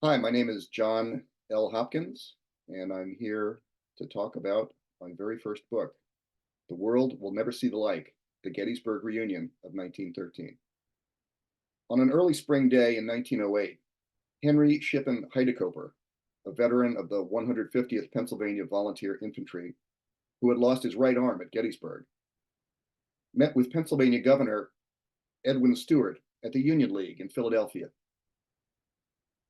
Hi, my name is John L. Hopkins, and I'm here to talk about my very first book, The World Will Never See the Like, The Gettysburg Reunion of 1913. On an early spring day in 1908, Henry Shippen Heidekoper, a veteran of the 150th Pennsylvania Volunteer Infantry, who had lost his right arm at Gettysburg, met with Pennsylvania Governor Edwin Stuart at the Union League in Philadelphia.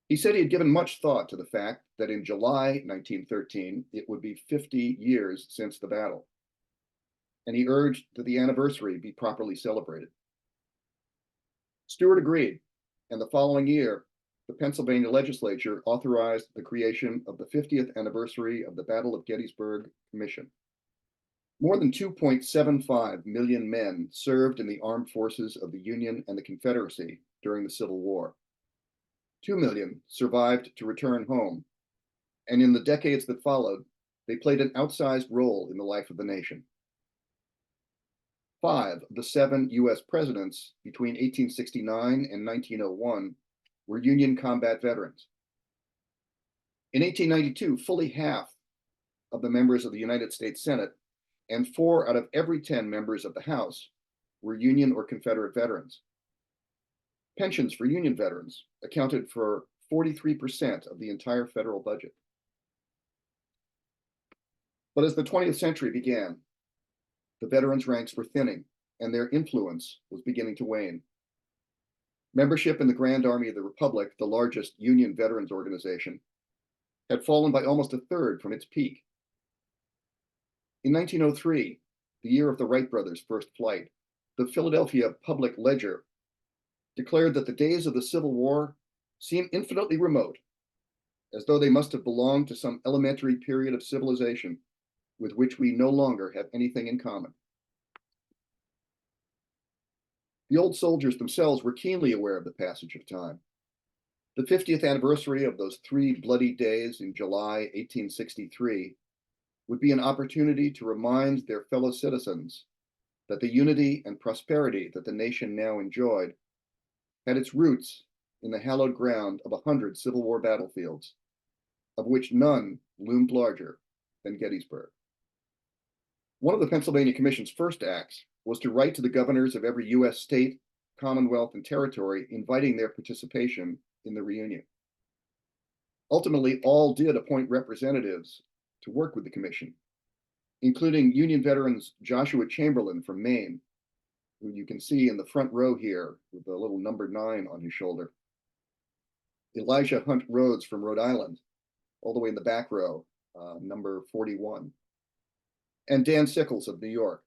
He said he had given much thought to the fact that in July 1913, it would be 50 years since the battle, and he urged that the anniversary be properly celebrated. Stuart agreed, and the following year, the Pennsylvania legislature authorized the creation of the 50th anniversary of the Battle of Gettysburg Commission. More than 2.75 million men served in the armed forces of the Union and the Confederacy during the Civil War. 2 million survived to return home, and in the decades that followed, they played an outsized role in the life of the nation. 5 of the 7 US presidents between 1869 and 1901 were Union combat veterans. In 1892, fully half of the members of the United States Senate and 4 out of every 10 members of the House were Union or Confederate veterans. Pensions for Union veterans accounted for 43% of the entire federal budget. But as the 20th century began, the veterans' ranks were thinning, and their influence was beginning to wane. Membership in the Grand Army of the Republic, the largest Union veterans organization, had fallen by almost a third from its peak. In 1903, the year of the Wright brothers' first flight, the Philadelphia Public Ledger declared that the days of the Civil War seem infinitely remote, as though they must have belonged to some elementary period of civilization with which we no longer have anything in common. The old soldiers themselves were keenly aware of the passage of time. The 50th anniversary of those 3 bloody days in July 1863 would be an opportunity to remind their fellow citizens that the unity and prosperity that the nation now enjoyed had its roots in the hallowed ground of 100 Civil War battlefields, of which none loomed larger than Gettysburg. One of the Pennsylvania Commission's first acts was to write to the governors of every US state, commonwealth, and territory, inviting their participation in the reunion. Ultimately, all did appoint representatives to work with the commission, including Union veterans Joshua Chamberlain from Maine, who you can see in the front row here with the little number 9 on his shoulder. Elijah Hunt Rhodes from Rhode Island, all the way in the back row, number 41. And Dan Sickles of New York,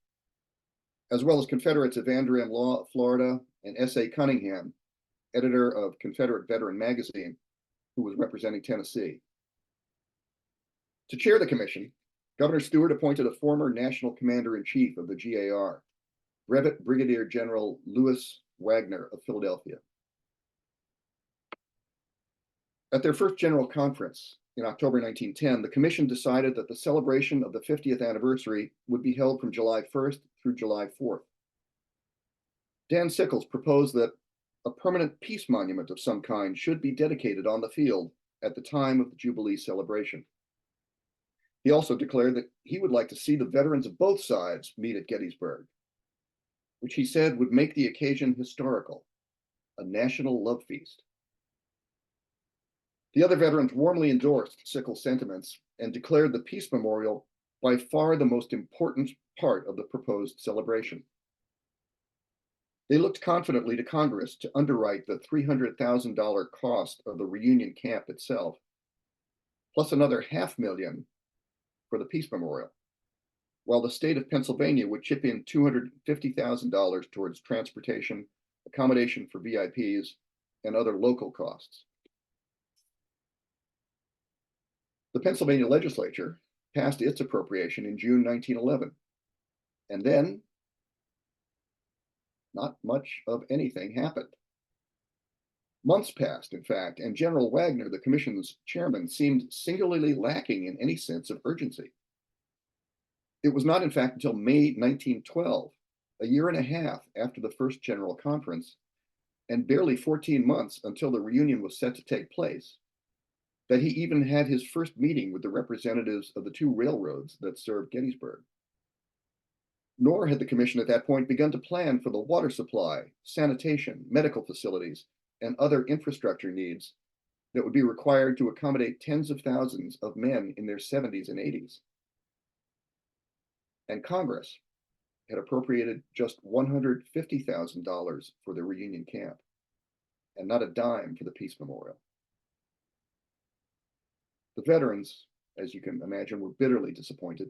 as well as Confederates Evander M. Law of Florida and S.A. Cunningham, editor of Confederate Veteran Magazine, who was representing Tennessee. To chair the commission, Governor Stuart appointed a former national commander-in-chief of the GAR, Brevet Brigadier General Louis Wagner of Philadelphia. At their first general conference in October 1910, the commission decided that the celebration of the 50th anniversary would be held from July 1st through July 4th. Dan Sickles proposed that a permanent peace monument of some kind should be dedicated on the field at the time of the Jubilee celebration. He also declared that he would like to see the veterans of both sides meet at Gettysburg, which he said would make the occasion historical, a national love feast. The other veterans warmly endorsed Sickles' sentiments and declared the Peace Memorial by far the most important part of the proposed celebration. They looked confidently to Congress to underwrite the $300,000 cost of the reunion camp itself, plus another $500,000 for the Peace Memorial, while the state of Pennsylvania would chip in $250,000 towards transportation, accommodation for VIPs, and other local costs. The Pennsylvania legislature passed its appropriation in June 1911, and then not much of anything happened. Months passed, in fact, and General Wagner, the commission's chairman, seemed singularly lacking in any sense of urgency. It was not, in fact, until May 1912, a year and a half after the first general conference, and barely 14 months until the reunion was set to take place, that he even had his first meeting with the representatives of the two railroads that served Gettysburg. Nor had the commission at that point begun to plan for the water supply, sanitation, medical facilities, and other infrastructure needs that would be required to accommodate tens of thousands of men in their 70s and 80s. And Congress had appropriated just $150,000 for the reunion camp, and not a dime for the Peace Memorial. The veterans, as you can imagine, were bitterly disappointed,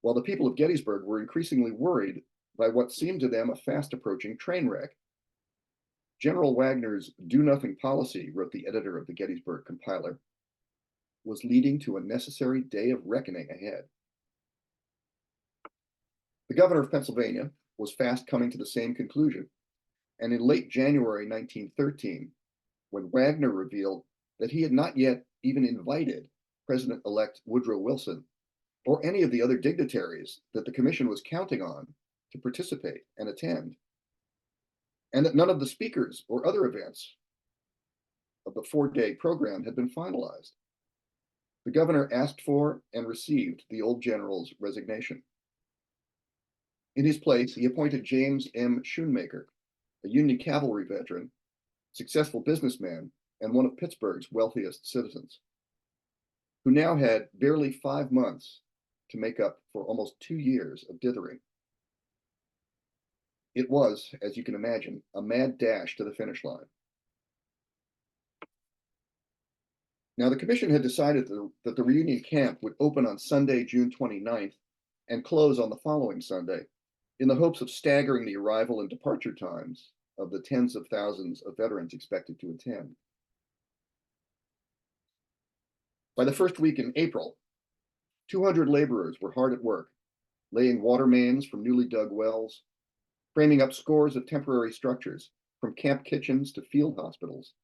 while the people of Gettysburg were increasingly worried by what seemed to them a fast approaching train wreck. General Wagner's do-nothing policy, wrote the editor of the Gettysburg Compiler, was leading to a necessary day of reckoning ahead. The governor of Pennsylvania was fast coming to the same conclusion, and in late January 1913, when Wagner revealed that he had not yet even invited President-elect Woodrow Wilson or any of the other dignitaries that the commission was counting on to participate and attend, and that none of the speakers or other events of the four-day program had been finalized, the governor asked for and received the old general's resignation. In his place, he appointed James M. Schoonmaker, a Union cavalry veteran, successful businessman, and one of Pittsburgh's wealthiest citizens, who now had barely 5 months to make up for almost 2 years of dithering. It was, as you can imagine, a mad dash to the finish line. Now, the commission had decided that the reunion camp would open on Sunday, June 29th, and close on the following Sunday, in the hopes of staggering the arrival and departure times of the tens of thousands of veterans expected to attend. By the first week in April, 200 laborers were hard at work, laying water mains from newly dug wells, framing up scores of temporary structures, from camp kitchens to field hospitals,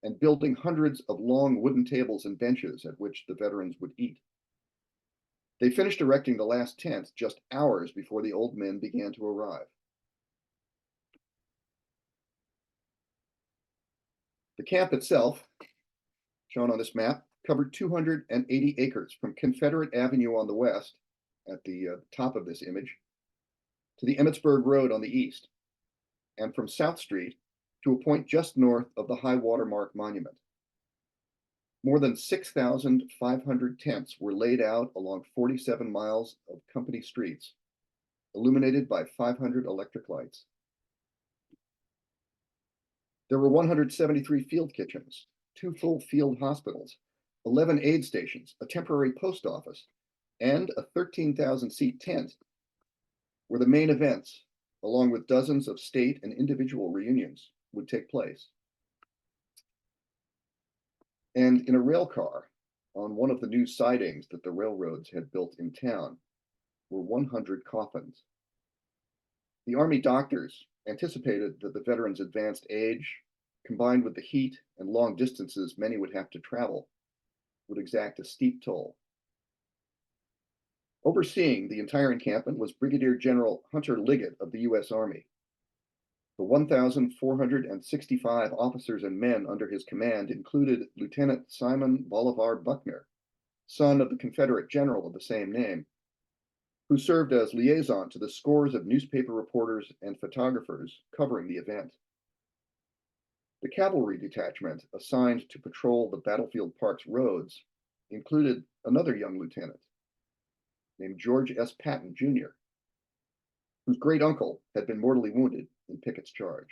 and building hundreds of long wooden tables and benches at which the veterans would eat. They finished erecting the last tent just hours before the old men began to arrive. The camp itself, shown on this map, covered 280 acres from Confederate Avenue on the west, at the top of this image, to the Emmitsburg Road on the east, and from South Street to a point just north of the high watermark monument. More than 6,500 tents were laid out along 47 miles of company streets, illuminated by 500 electric lights. There were 173 field kitchens, 2 full field hospitals, 11 aid stations, a temporary post office, and a 13,000-seat tent where the main events, along with dozens of state and individual reunions, would take place. And in a rail car on one of the new sidings that the railroads had built in town were 100 coffins. The Army doctors anticipated that the veterans' advanced age, combined with the heat and long distances many would have to travel, would exact a steep toll. Overseeing the entire encampment was Brigadier General Hunter Liggett of the U.S. Army. The 1,465 officers and men under his command included Lieutenant Simon Bolivar Buckner, son of the Confederate general of the same name, who served as liaison to the scores of newspaper reporters and photographers covering the event. The cavalry detachment assigned to patrol the battlefield park's roads included another young lieutenant named George S. Patton, Jr., whose great uncle had been mortally wounded in Pickett's charge.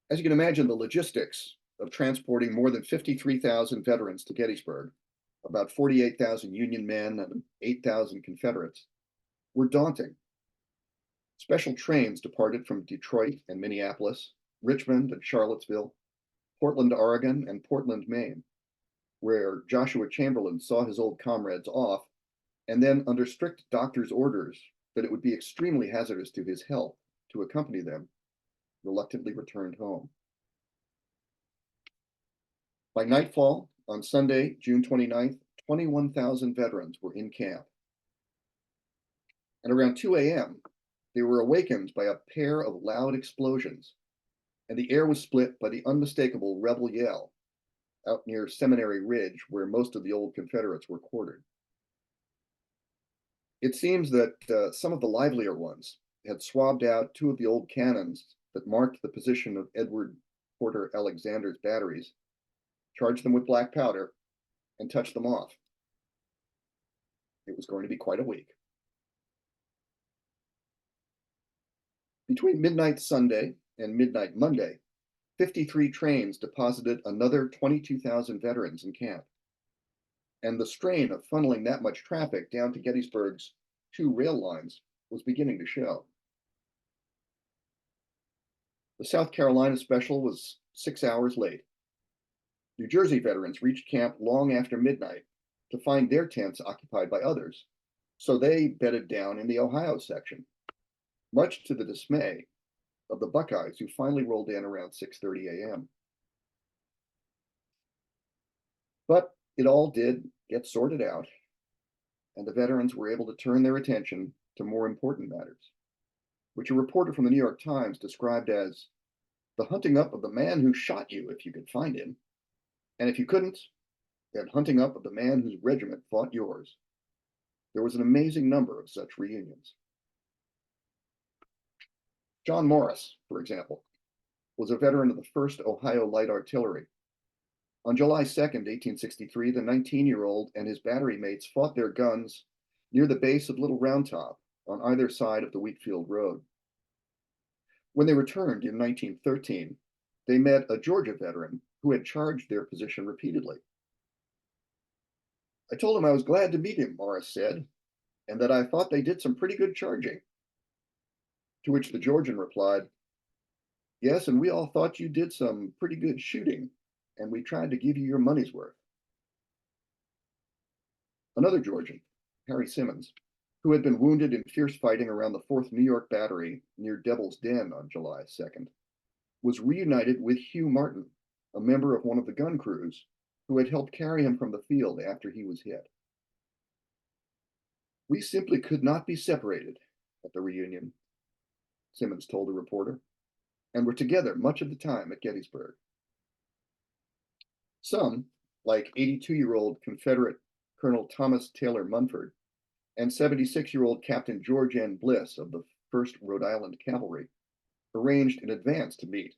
As you can imagine, the logistics of transporting more than 53,000 veterans to Gettysburg, about 48,000 Union men and 8,000 Confederates, were daunting. Special trains departed from Detroit and Minneapolis, Richmond and Charlottesville, Portland, Oregon, and Portland, Maine, where Joshua Chamberlain saw his old comrades off, and then, under strict doctor's orders that it would be extremely hazardous to his health to accompany them, reluctantly returned home. By nightfall on Sunday, June 29th, 21,000 veterans were in camp. And around 2 a.m., they were awakened by a pair of loud explosions, and the air was split by the unmistakable rebel yell, out near Seminary Ridge, where most of the old Confederates were quartered. It seems that some of the livelier ones had swabbed out two of the old cannons that marked the position of Edward Porter Alexander's batteries, charged them with black powder, and touched them off. It was going to be quite a week. Between midnight Sunday and midnight Monday, 53 trains deposited another 22,000 veterans in camp. And the strain of funneling that much traffic down to Gettysburg's two rail lines was beginning to show. The South Carolina special was 6 hours late. New Jersey veterans reached camp long after midnight to find their tents occupied by others, so they bedded down in the Ohio section, much to the dismay of the Buckeyes, who finally rolled in around 6:30 a.m. But it all did get sorted out, and the veterans were able to turn their attention to more important matters, which a reporter from the New York Times described as the hunting up of the man who shot you if you could find him, and if you couldn't, then hunting up of the man whose regiment fought yours. There was an amazing number of such reunions. John Morris, for example, was a veteran of the 1st Ohio Light Artillery. On July 2nd, 1863, the 19-year-old and his battery mates fought their guns near the base of Little Round Top on either side of the Wheatfield Road. When they returned in 1913, they met a Georgia veteran who had charged their position repeatedly. I told him I was glad to meet him, Morris said, and that I thought they did some pretty good charging. To which the Georgian replied, yes, and we all thought you did some pretty good shooting, and we tried to give you your money's worth. Another Georgian, Harry Simmons, who had been wounded in fierce fighting around the 4th New York Battery near Devil's Den on July 2nd, was reunited with Hugh Martin, a member of one of the gun crews, who had helped carry him from the field after he was hit. We simply could not be separated at the reunion, Simmons told a reporter, and were together much of the time at Gettysburg. Some, like 82-year-old Confederate Colonel Thomas Taylor Munford and 76-year-old Captain George N. Bliss of the 1st Rhode Island Cavalry, arranged in advance to meet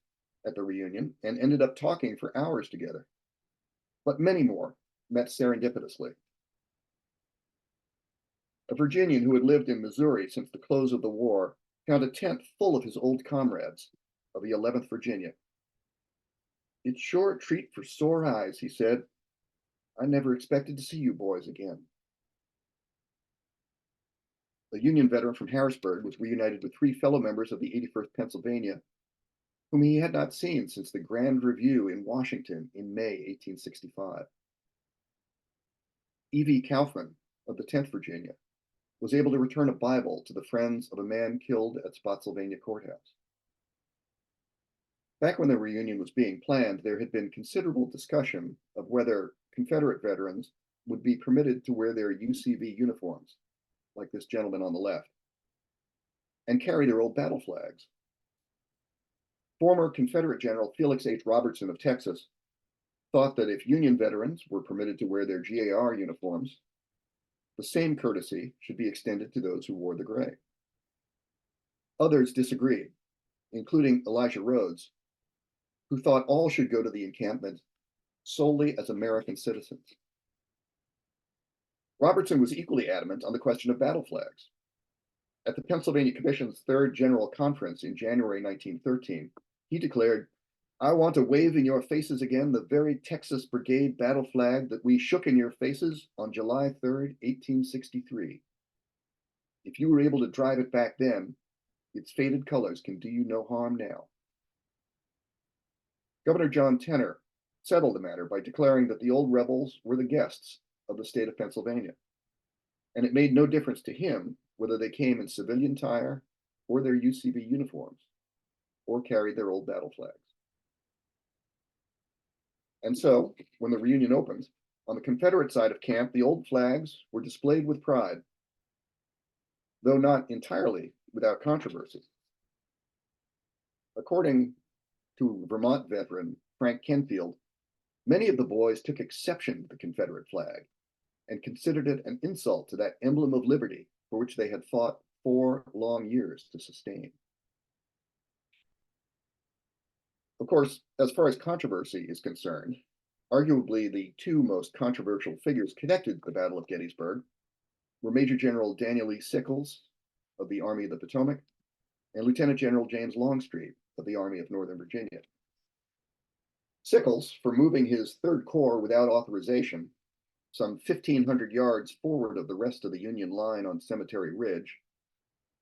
at the reunion and ended up talking for hours together. But many more met serendipitously. A Virginian who had lived in Missouri since the close of the war found a tent full of his old comrades of the 11th Virginia. It's sure a treat for sore eyes, he said. I never expected to see you boys again. A Union veteran from Harrisburg was reunited with 3 fellow members of the 81st Pennsylvania, whom he had not seen since the Grand Review in Washington in May 1865. E.V. Kaufman of the 10th Virginia was able to return a Bible to the friends of a man killed at Spotsylvania Courthouse. Back when the reunion was being planned, there had been considerable discussion of whether Confederate veterans would be permitted to wear their UCV uniforms, like this gentleman on the left, and carry their old battle flags. Former Confederate General Felix H. Robertson of Texas thought that if Union veterans were permitted to wear their GAR uniforms, the same courtesy should be extended to those who wore the gray. Others disagreed, including Elijah Rhodes, who thought all should go to the encampment solely as American citizens. Robertson was equally adamant on the question of battle flags. At the Pennsylvania Commission's 3rd General Conference in January 1913, he declared, I want to wave in your faces again the very Texas Brigade battle flag that we shook in your faces on July 3rd, 1863. If you were able to drive it back then, its faded colors can do you no harm now. Governor John Tenner settled the matter by declaring that the old rebels were the guests of the state of Pennsylvania, and it made no difference to him whether they came in civilian attire or their UCV uniforms, or carried their old battle flags. And so, when the reunion opened, on the Confederate side of camp, the old flags were displayed with pride, though not entirely without controversy. According to Vermont veteran Frank Kenfield, Many of the boys took exception to the Confederate flag and considered it an insult to that emblem of liberty for which they had fought 4 long years to sustain. Of course, as far as controversy is concerned, arguably the two most controversial figures connected to the Battle of Gettysburg were Major General Daniel E. Sickles of the Army of the Potomac and Lieutenant General James Longstreet of the Army of Northern Virginia. Sickles, for moving his Third Corps without authorization, some 1,500 yards forward of the rest of the Union line on Cemetery Ridge,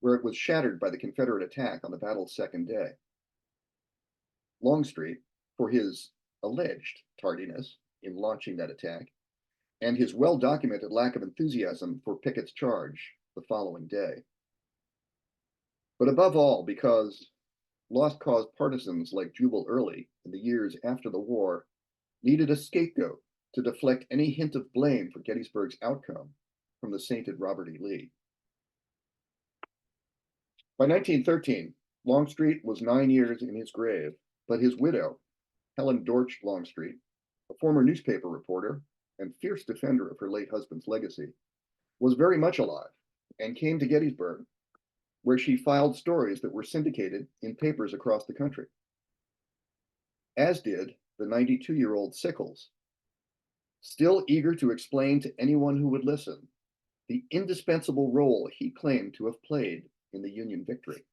where it was shattered by the Confederate attack on the battle's second day. Longstreet, for his alleged tardiness in launching that attack, and his well-documented lack of enthusiasm for Pickett's charge the following day. But above all, because lost cause partisans like Jubal Early in the years after the war needed a scapegoat to deflect any hint of blame for Gettysburg's outcome from the sainted Robert E. Lee. By 1913, Longstreet was 9 years in his grave, but his widow, Helen Dortch Longstreet, a former newspaper reporter and fierce defender of her late husband's legacy, was very much alive and came to Gettysburg, where she filed stories that were syndicated in papers across the country, as did the 92-year-old Sickles, still eager to explain to anyone who would listen the indispensable role he claimed to have played in the Union victory.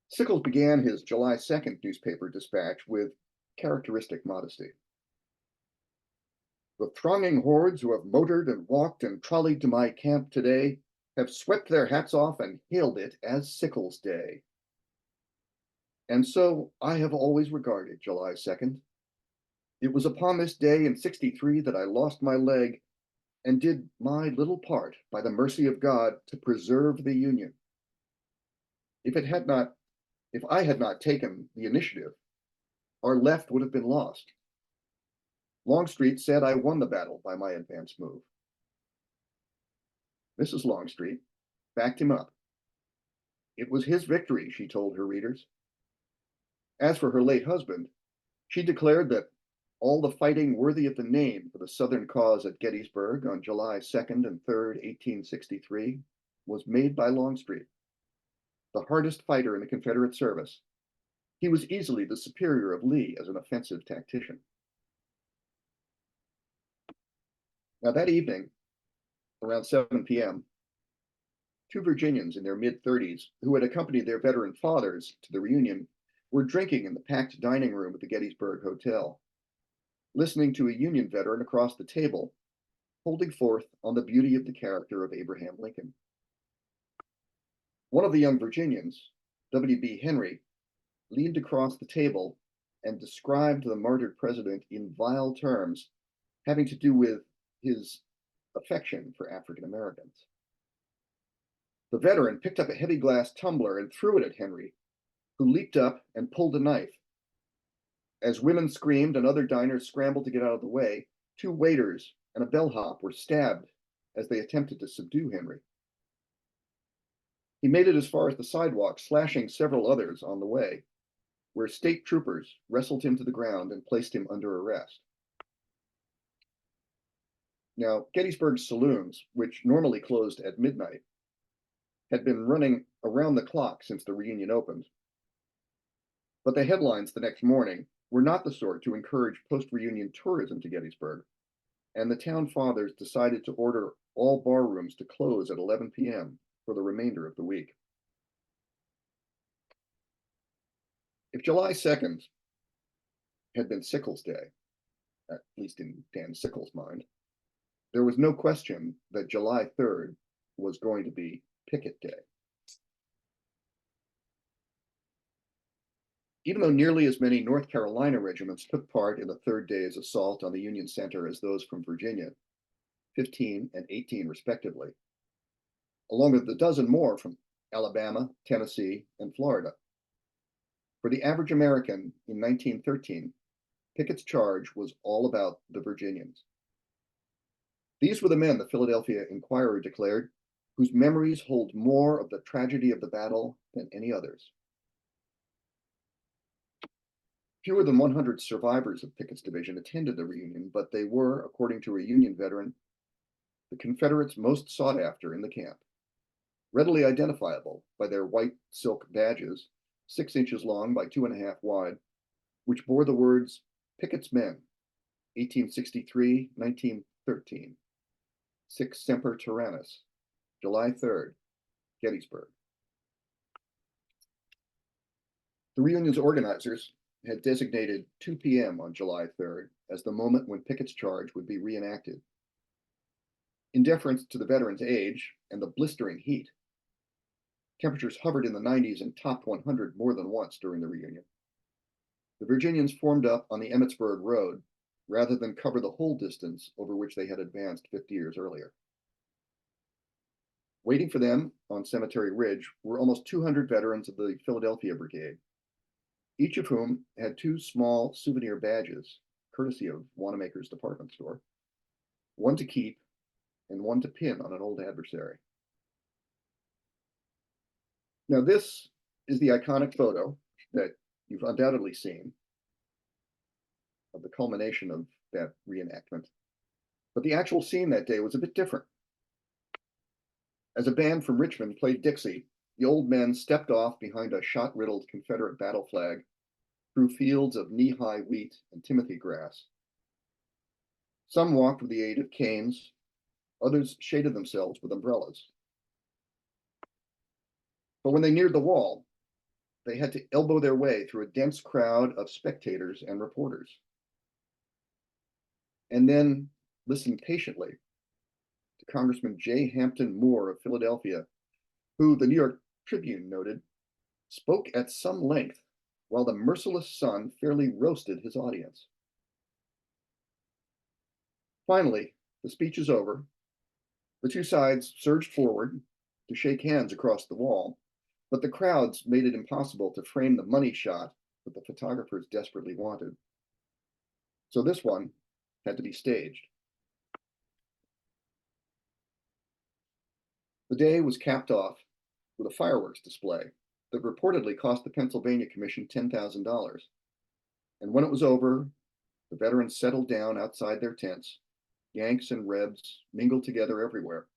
Sickles began his July 2nd newspaper dispatch with characteristic modesty. The thronging hordes who have motored and walked and trolleyed to my camp today have swept their hats off and hailed it as Sickles' Day. And so I have always regarded July 2nd. It was upon this day in '63 that I lost my leg and did my little part by the mercy of God to preserve the Union. If I had not taken the initiative, our left would have been lost. Longstreet said I won the battle by my advance move. Mrs. Longstreet backed him up. It was his victory, she told her readers. As for her late husband, she declared that all the fighting worthy of the name for the Southern cause at Gettysburg on July 2nd and 3rd, 1863, was made by Longstreet, the hardest fighter in the Confederate service. He was easily the superior of Lee as an offensive tactician. Now that evening, around 7 p.m., two Virginians in their mid-30s who had accompanied their veteran fathers to the reunion were drinking in the packed dining room at the Gettysburg Hotel, listening to a Union veteran across the table holding forth on the beauty of the character of Abraham Lincoln. One of the young Virginians, W.B. Henry, leaned across the table and described the martyred president in vile terms having to do with his affection for African Americans. The veteran picked up a heavy glass tumbler and threw it at Henry, who leaped up and pulled a knife. As women screamed and other diners scrambled to get out of the way, two waiters and a bellhop were stabbed as they attempted to subdue Henry. He made it as far as the sidewalk, slashing several others on the way, where state troopers wrestled him to the ground and placed him under arrest. Now, Gettysburg's saloons, which normally closed at midnight, had been running around the clock since the reunion opened. But the headlines the next morning were not the sort to encourage post-reunion tourism to Gettysburg, and the town fathers decided to order all bar rooms to close at 11 p.m. for the remainder of the week. If July 2nd had been Sickles' Day, at least in Dan Sickles' mind, there was no question that July 3rd was going to be Picket Day. Even though nearly as many North Carolina regiments took part in the third day's assault on the Union Center as those from Virginia, 15 and 18 respectively, along with a dozen more from Alabama, Tennessee, and Florida. For the average American in 1913, Pickett's charge was all about the Virginians. These were the men, the Philadelphia Inquirer declared, whose memories hold more of the tragedy of the battle than any others. Fewer than 100 survivors of Pickett's division attended the reunion, but they were, according to a Union veteran, the Confederates most sought after in the camp, readily identifiable by their white silk badges, 6 inches long by 2.5 wide, which bore the words Pickett's Men, 1863 1913, Sic Semper Tyrannis, July 3rd, Gettysburg. The reunion's organizers had designated 2 p.m. on July 3rd as the moment when Pickett's charge would be reenacted. In deference to the veterans' age and the blistering heat, temperatures hovered in the 90s and topped 100 more than once during the reunion. The Virginians formed up on the Emmitsburg Road rather than cover the whole distance over which they had advanced 50 years earlier. Waiting for them on Cemetery Ridge were almost 200 veterans of the Philadelphia Brigade, each of whom had 2 small souvenir badges, courtesy of Wanamaker's department store, one to keep and one to pin on an old adversary. Now, this is the iconic photo that you've undoubtedly seen of the culmination of that reenactment. But the actual scene that day was a bit different. As a band from Richmond played Dixie, the old men stepped off behind a shot-riddled Confederate battle flag through fields of knee-high wheat and timothy grass. Some walked with the aid of canes, others shaded themselves with umbrellas. But when they neared the wall, they had to elbow their way through a dense crowd of spectators and reporters, and then listen patiently to Congressman J. Hampton Moore of Philadelphia, who, the New York Tribune noted, spoke at some length while the merciless sun fairly roasted his audience. Finally, the speech is over. The 2 sides surged forward to shake hands across the wall, but the crowds made it impossible to frame the money shot that the photographers desperately wanted. So this one had to be staged. The day was capped off with a fireworks display that reportedly cost the Pennsylvania Commission $10,000. And when it was over, the veterans settled down outside their tents. Yanks and Rebs mingled together everywhere.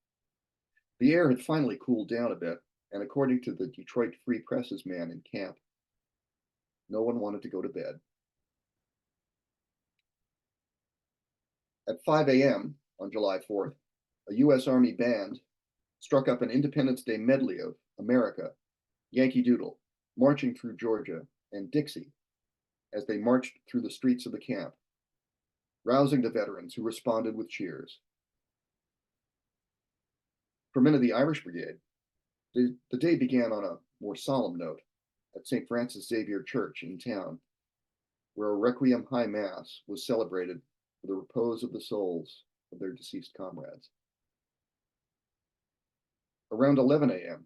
The air had finally cooled down a bit, and according to the Detroit Free Press's man in camp, no one wanted to go to bed. At 5 a.m. on July 4th, a U.S. Army band struck up an Independence Day medley of America, Yankee Doodle, Marching Through Georgia, and Dixie as they marched through the streets of the camp, rousing the veterans who responded with cheers. For men of the Irish Brigade, the day began on a more solemn note at St. Francis Xavier Church in town, where a Requiem High Mass was celebrated for the repose of the souls of their deceased comrades. Around 11 a.m.,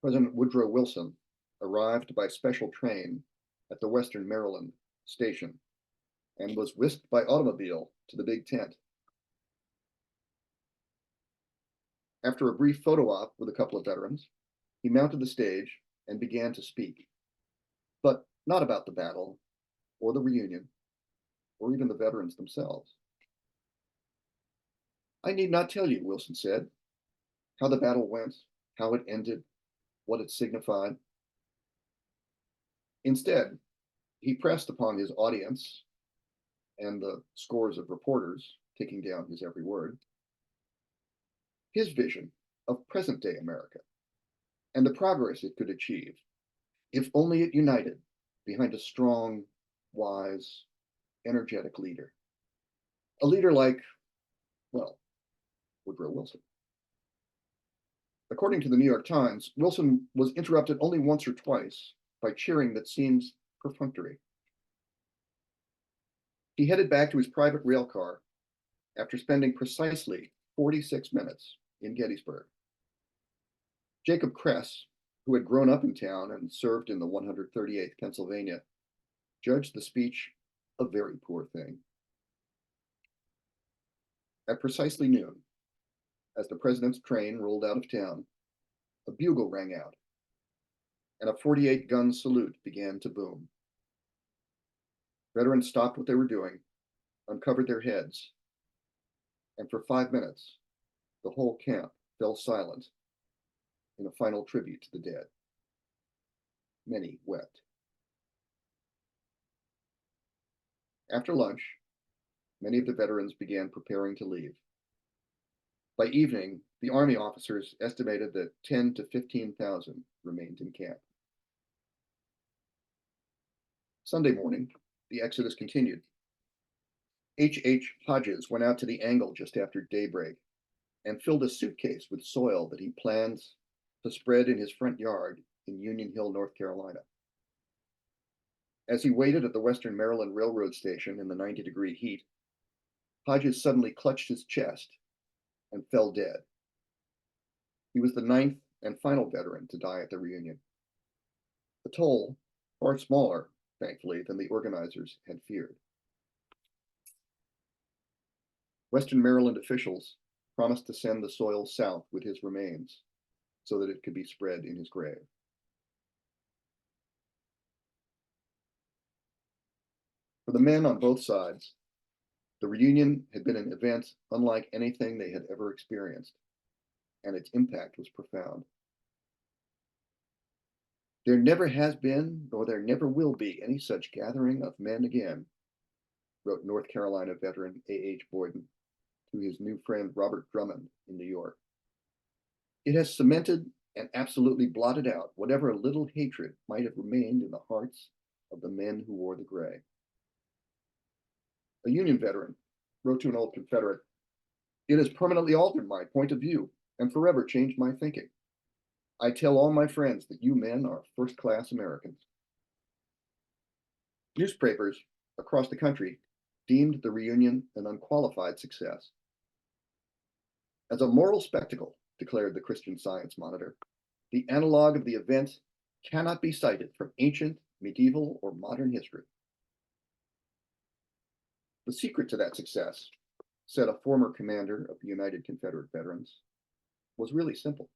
President Woodrow Wilson arrived by special train at the Western Maryland station and was whisked by automobile to the big tent. After a brief photo op with a couple of veterans, he mounted the stage and began to speak, but not about the battle or the reunion or even the veterans themselves. "I need not tell you," Wilson said, "how the battle went, how it ended, what it signified." Instead, he pressed upon his audience and the scores of reporters taking down his every word his vision of present-day America and the progress it could achieve if only it united behind a strong, wise, energetic leader. A leader like, well, Woodrow Wilson. According to the New York Times, Wilson was interrupted only once or twice by cheering that seems perfunctory. He headed back to his private rail car after spending precisely 46 minutes in Gettysburg. Jacob Kress, who had grown up in town and served in the 138th Pennsylvania, judged the speech a very poor thing. At precisely noon, as the president's train rolled out of town, a bugle rang out, and a 48-gun salute began to boom. Veterans stopped what they were doing, uncovered their heads, and for 5 minutes, the whole camp fell silent in a final tribute to the dead. Many wept. After lunch, many of the veterans began preparing to leave. By evening, the Army officers estimated that 10 to 15,000 remained in camp. Sunday morning, the exodus continued. H. Hodges went out to the angle just after daybreak and filled a suitcase with soil that he plans to spread in his front yard in Union Hill, North Carolina. As he waited at the Western Maryland Railroad station in the 90-degree heat, Hodges suddenly clutched his chest and fell dead. He was the 9th and final veteran to die at the reunion. The toll, far smaller, thankfully, than the organizers had feared. Western Maryland officials promised to send the soil south with his remains so that it could be spread in his grave. For the men on both sides, the reunion had been an event unlike anything they had ever experienced, and its impact was profound. There never has been, nor there never will be, any such gathering of men again, wrote North Carolina veteran A.H. Boyden to his new friend Robert Drummond in New York. It has cemented and absolutely blotted out whatever little hatred might have remained in the hearts of the men who wore the gray. A Union veteran wrote to an old Confederate, "It has permanently altered my point of view and forever changed my thinking. I tell all my friends that you men are first-class Americans." Newspapers across the country deemed the reunion an unqualified success. As a moral spectacle, declared the Christian Science Monitor, the analog of the event cannot be cited from ancient, medieval, or modern history. The secret to that success, said a former commander of the United Confederate Veterans, was really simple.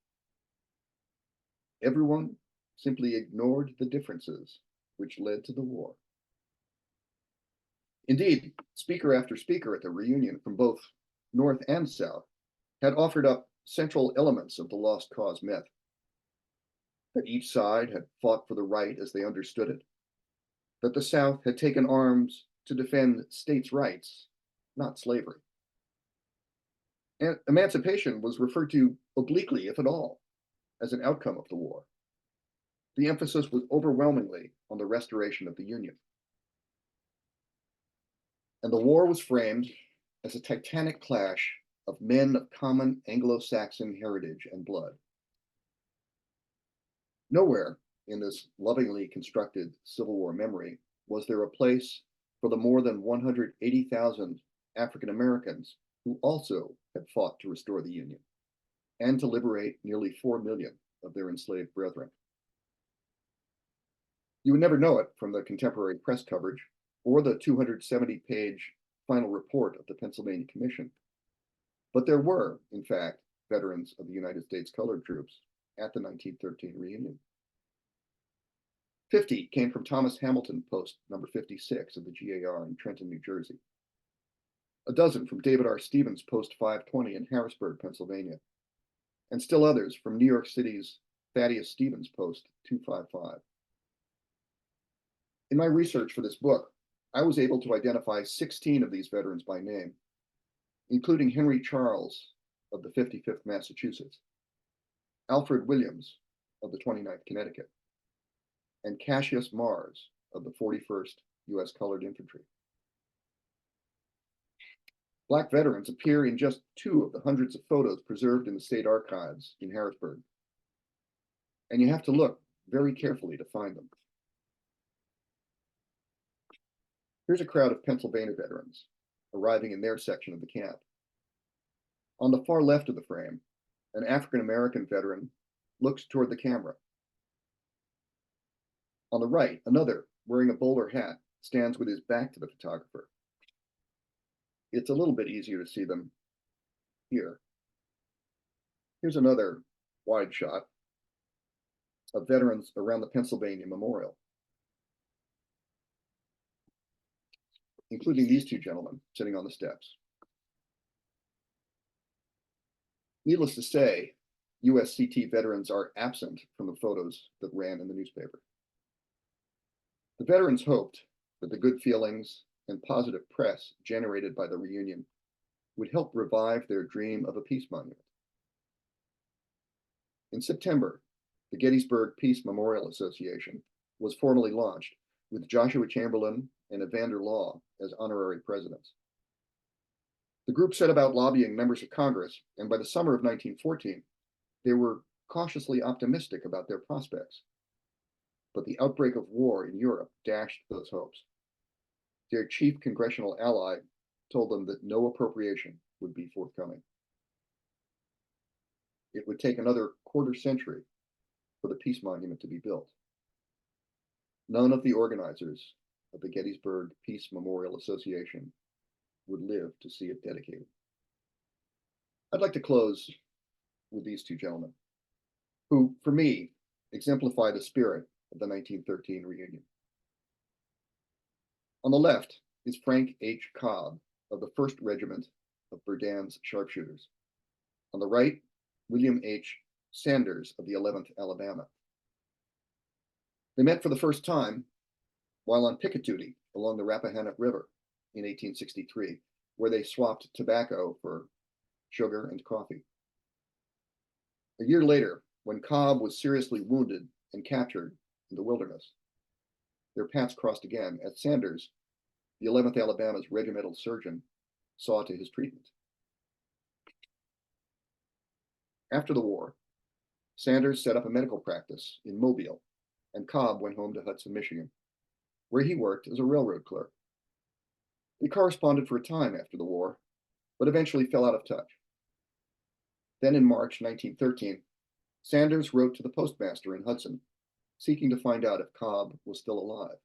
Everyone simply ignored the differences which led to the war. Indeed, speaker after speaker at the reunion from both North and South had offered up central elements of the lost cause myth. That each side had fought for the right as they understood it, that the South had taken arms to defend states' rights, not slavery. And emancipation was referred to obliquely, if at all, as an outcome of the war. The emphasis was overwhelmingly on the restoration of the Union. And the war was framed as a titanic clash of men of common Anglo-Saxon heritage and blood. Nowhere in this lovingly constructed Civil War memory was there a place for the more than 180,000 African Americans who also had fought to restore the Union and to liberate nearly 4 million of their enslaved brethren. You would never know it from the contemporary press coverage or the 270-page final report of the Pennsylvania Commission, but there were, in fact, veterans of the United States colored troops at the 1913 reunion. 50 came from Thomas Hamilton Post number 56 of the GAR in Trenton, New Jersey. A dozen from David R. Stevens Post 520 in Harrisburg, Pennsylvania, and still others from New York City's Thaddeus Stevens Post 255. In my research for this book, I was able to identify 16 of these veterans by name, including Henry Charles of the 55th Massachusetts, Alfred Williams of the 29th Connecticut, and Cassius Mars of the 41st U.S. Colored Infantry. Black veterans appear in just 2 of the hundreds of photos preserved in the state archives in Harrisburg, and you have to look very carefully to find them. Here's a crowd of Pennsylvania veterans arriving in their section of the camp. On the far left of the frame, an African-American veteran looks toward the camera. On the right, another, wearing a bowler hat, stands with his back to the photographer. It's a little bit easier to see them here. Here's another wide shot of veterans around the Pennsylvania Memorial. including these two gentlemen sitting on the steps. Needless to say, USCT veterans are absent from the photos that ran in the newspaper. The veterans hoped that the good feelings and positive press generated by the reunion would help revive their dream of a peace monument. In September, the Gettysburg Peace Memorial Association was formally launched, with Joshua Chamberlain and Evander Law as honorary presidents. The group set about lobbying members of Congress, and by the summer of 1914, they were cautiously optimistic about their prospects. But the outbreak of war in Europe dashed those hopes. Their chief congressional ally told them that no appropriation would be forthcoming. It would take another quarter century for the peace monument to be built. None of the organizers of the Gettysburg Peace Memorial Association would live to see it dedicated. I'd like to close with these two gentlemen, who, for me, exemplify the spirit of the 1913 reunion. On the left is Frank H. Cobb of the 1st Regiment of Berdan's sharpshooters. On the right, William H. Sanders of the 11th Alabama. They met for the first time while on picket duty along the Rappahannock River in 1863, where they swapped tobacco for sugar and coffee. A year later, when Cobb was seriously wounded and captured in the wilderness, their paths crossed again as Sanders, the 11th Alabama's regimental surgeon, saw to his treatment. After the war, Sanders set up a medical practice in Mobile, and Cobb went home to Hudson, Michigan, where he worked as a railroad clerk. They corresponded for a time after the war, but eventually fell out of touch. Then in March 1913, Sanders wrote to the postmaster in Hudson, seeking to find out if Cobb was still alive.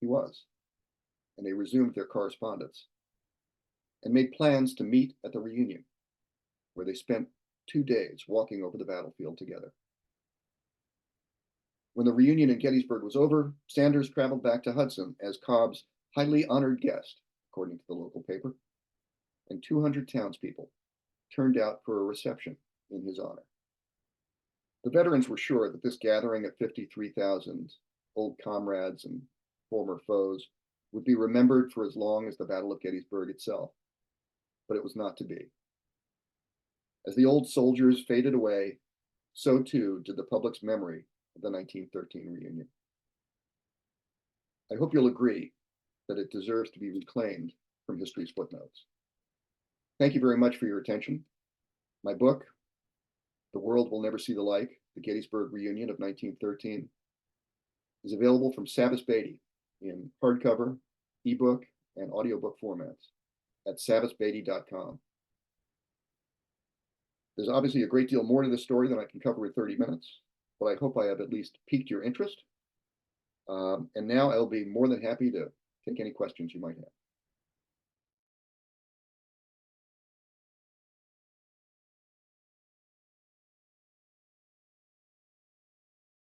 He was, and they resumed their correspondence and made plans to meet at the reunion, where they spent 2 days walking over the battlefield together. When the reunion in Gettysburg was over, Sanders traveled back to Hudson as Cobb's highly honored guest, according to the local paper, and 200 townspeople turned out for a reception in his honor. The veterans were sure that this gathering of 53,000 old comrades and former foes would be remembered for as long as the Battle of Gettysburg itself, but it was not to be. As the old soldiers faded away, so too did the public's memory of the 1913 reunion. I hope you'll agree that it deserves to be reclaimed from history's footnotes. Thank you very much for your attention. My book, The World Will Never See the Like, The Gettysburg Reunion of 1913, is available from Savas Beatty in hardcover, ebook, and audiobook formats at savasbeatty.com. There's obviously a great deal more to this story than I can cover in 30 minutes, but I hope I have at least piqued your interest. And now I'll be more than happy to take any questions you might have.